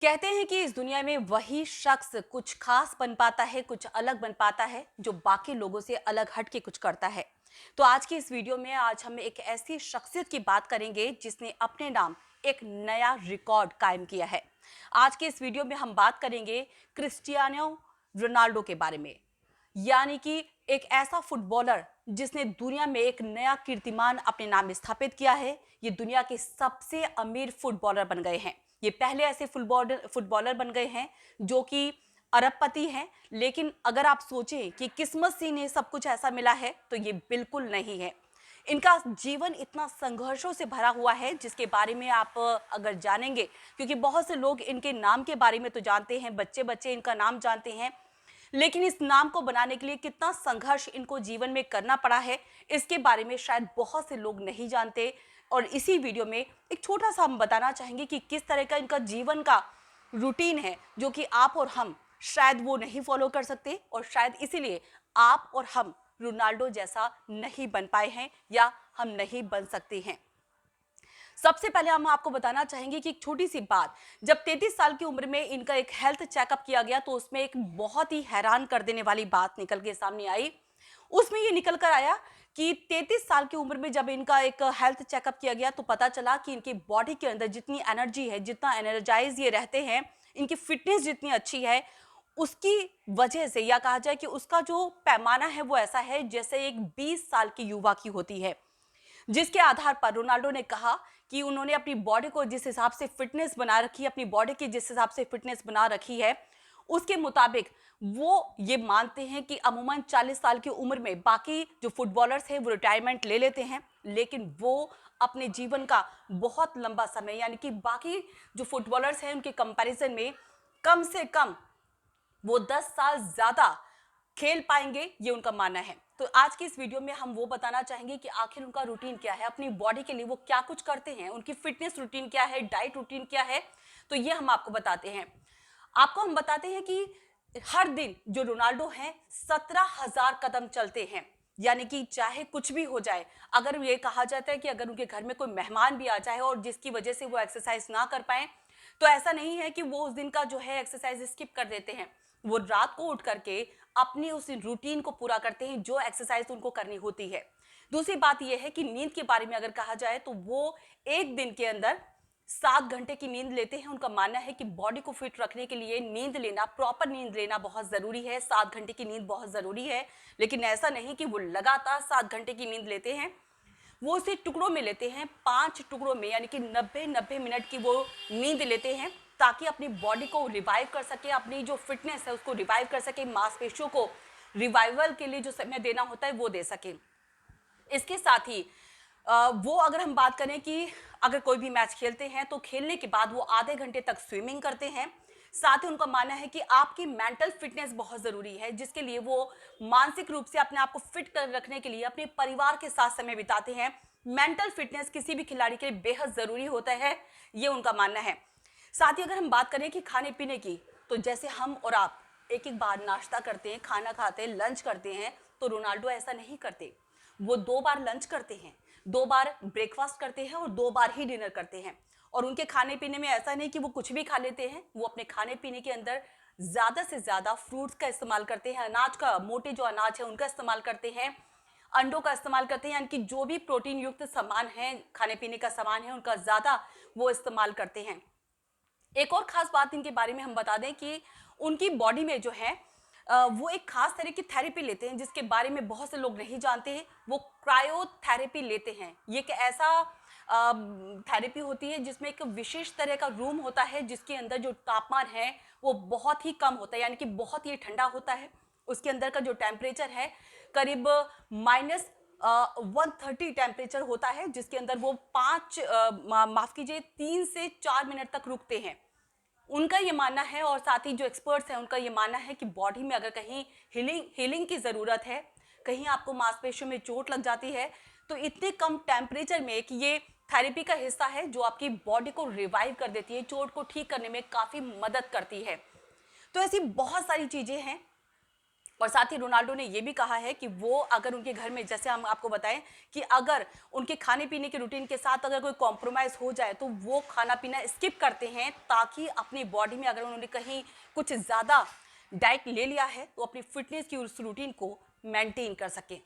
कहते हैं कि इस दुनिया में वही शख्स कुछ खास बन पाता है, कुछ अलग बन पाता है, जो बाकी लोगों से अलग हट के कुछ करता है। तो आज की इस वीडियो में आज हम एक ऐसी शख्सियत की बात करेंगे जिसने अपने नाम एक नया रिकॉर्ड कायम किया है। आज के इस वीडियो में हम बात करेंगे क्रिस्टियानो रोनाल्डो के बारे में, यानी कि एक ऐसा फुटबॉलर जिसने दुनिया में एक नया कीर्तिमान अपने नाम में स्थापित किया है। ये दुनिया के सबसे अमीर फुटबॉलर बन गए हैं। ये पहले ऐसे फुटबॉलर फुटबॉलर बन गए हैं जो कि अरबपति हैं। लेकिन अगर आप सोचें कि किस्मत से इन्हें सब कुछ ऐसा मिला है, तो ये बिल्कुल नहीं है। इनका जीवन इतना संघर्षों से भरा हुआ है जिसके बारे में आप अगर जानेंगे, क्योंकि बहुत से लोग इनके नाम के बारे में तो जानते हैं, बच्चे बच्चे इनका नाम जानते हैं, लेकिन इस नाम को बनाने के लिए कितना संघर्ष इनको जीवन में करना पड़ा है, इसके बारे में शायद बहुत से लोग नहीं जानते। और इसी वीडियो में एक छोटा सा हम बताना चाहेंगे कि किस तरह का इनका जीवन का रूटीन है, जो कि आप और हम शायद वो नहीं फॉलो कर सकते, और शायद इसीलिए आप और हम रोनाल्डो जैसा नहीं बन पाए हैं या हम नहीं बन सकते हैं। सबसे पहले हम आपको बताना चाहेंगे कि एक छोटी सी बात, जब 33 साल की उम्र में इनका एक हेल्थ चेकअप किया गया तो उसमें एक बहुत ही हैरान कर देने वाली बात निकल के सामने आई। उसमें ये निकल कर आया कि 33 साल की उम्र में जब इनका एक हेल्थ चेकअप किया गया तो पता चला कि इनकी बॉडी के अंदर जितनी एनर्जी है, जितना एनर्जाइज ये रहते हैं, इनकी फिटनेस जितनी अच्छी है, उसकी वजह से, या कहा जाए कि उसका जो पैमाना है वो ऐसा है जैसे एक 20 साल की युवा की होती है। जिसके आधार पर रोनाल्डो ने कहा कि उन्होंने अपनी बॉडी को जिस हिसाब से फिटनेस बना रखी है, अपनी बॉडी की जिस हिसाब से फिटनेस बना रखी है, उसके मुताबिक वो ये मानते हैं कि अमूमन 40 साल की उम्र में बाकी जो फुटबॉलर्स हैं वो रिटायरमेंट ले लेते हैं, लेकिन वो अपने जीवन का बहुत लंबा समय, यानी कि बाकी जो फुटबॉलर्स हैं उनके कंपैरिजन में कम से कम वो 10 साल ज्यादा खेल पाएंगे, ये उनका मानना है। तो आज की इस वीडियो में हम वो बताना चाहेंगे कि आखिर उनका रूटीन क्या है, अपनी बॉडी के लिए वो क्या कुछ करते हैं, उनकी फिटनेस रूटीन क्या है, डाइट रूटीन क्या है। तो ये हम आपको बताते हैं। आपको हम बताते हैं कि हर दिन जो रोनाल्डो हैं 17,000 कदम चलते हैं, यानी कि चाहे कुछ भी हो जाए। अगर ये कहा जाता है कि अगर उनके घर में कोई मेहमान भी आ जाए और जिसकी वजह से वो एक्सरसाइज ना कर पाए, तो ऐसा नहीं है कि वो उस दिन का जो है एक्सरसाइज स्किप कर देते हैं। वो रात को उठ करके अपनी उस रूटीन को पूरा करते हैं जो एक्सरसाइज उनको करनी होती है। दूसरी बात यह है कि नींद के बारे में अगर कहा जाए तो वो एक दिन के अंदर 7 घंटे की नींद लेते हैं। उनका मानना है कि बॉडी को फिट रखने के लिए नींद लेना, प्रॉपर नींद लेना बहुत जरूरी है। 7 घंटे की नींद बहुत जरूरी है, लेकिन ऐसा नहीं कि वो लगातार 7 घंटे की नींद लेते हैं। वो उसे टुकड़ों में लेते हैं, 5 टुकड़ों में, यानी कि 90-90 मिनट की वो नींद लेते हैं, ताकि अपनी बॉडी को रिवाइव कर सके, अपनी जो फिटनेस है उसको रिवाइव कर सके, मांसपेशियों को रिवाइवल के लिए जो समय देना होता है वो दे सके। इसके साथ ही वो अगर हम बात करें कि अगर कोई भी मैच खेलते हैं तो खेलने के बाद वो आधे घंटे तक स्विमिंग करते हैं। साथ ही उनका मानना है कि आपकी मेंटल फिटनेस बहुत जरूरी है, जिसके लिए वो मानसिक रूप से अपने आप को फिट कर रखने के लिए अपने परिवार के साथ समय बिताते हैं। मेंटल फिटनेस किसी भी खिलाड़ी के लिए बेहद जरूरी होता है, ये उनका मानना है। साथ ही अगर हम बात करें कि खाने पीने की, तो जैसे हम और आप एक एक बार नाश्ता करते हैं, खाना खाते हैं, लंच करते हैं, तो रोनाल्डो ऐसा नहीं करते। वो 2 बार लंच करते हैं, 2 बार ब्रेकफास्ट करते हैं और 2 बार ही डिनर करते हैं। और उनके खाने पीने में ऐसा नहीं कि वो कुछ भी खा लेते हैं, वो अपने खाने पीने के अंदर ज्यादा से ज्यादा फ्रूट्स का इस्तेमाल करते हैं, अनाज का, मोटे जो अनाज है उनका इस्तेमाल करते हैं, अंडों का इस्तेमाल करते हैं, यानी कि जो भी प्रोटीन युक्त सामान है, खाने पीने का सामान है, उनका ज्यादा वो इस्तेमाल करते हैं। एक और खास बात इनके बारे में हम बता दें कि उनकी बॉडी में जो है वो एक खास तरह की थेरेपी लेते हैं, जिसके बारे में बहुत से लोग नहीं जानते हैं। वो क्रायोथेरेपी लेते हैं। ये एक ऐसा थेरेपी होती है जिसमें एक विशेष तरह का रूम होता है, जिसके अंदर जो तापमान है वो बहुत ही कम होता है, यानी कि बहुत ही ठंडा होता है। उसके अंदर का जो टेम्परेचर है करीब -130 टेम्परेचर होता है, जिसके अंदर वो माफ कीजिए 3 से 4 मिनट तक रुकते हैं। उनका ये मानना है, और साथ ही जो एक्सपर्ट्स हैं उनका ये मानना है कि बॉडी में अगर कहीं हीलिंग की ज़रूरत है, कहीं आपको मांसपेशियों में चोट लग जाती है, तो इतने कम टेम्परेचर में कि ये थेरेपी का हिस्सा है जो आपकी बॉडी को रिवाइव कर देती है, चोट को ठीक करने में काफ़ी मदद करती है। तो ऐसी बहुत सारी चीज़ें हैं और साथ ही रोनाल्डो ने ये भी कहा है कि वो अगर उनके घर में, जैसे हम आपको बताएं कि अगर उनके खाने पीने के रूटीन के साथ अगर कोई कॉम्प्रोमाइज़ हो जाए तो वो खाना पीना स्किप करते हैं, ताकि अपनी बॉडी में अगर उन्होंने कहीं कुछ ज़्यादा डाइट ले लिया है तो अपनी फिटनेस की उस रूटीन को मेंटेन कर सकें।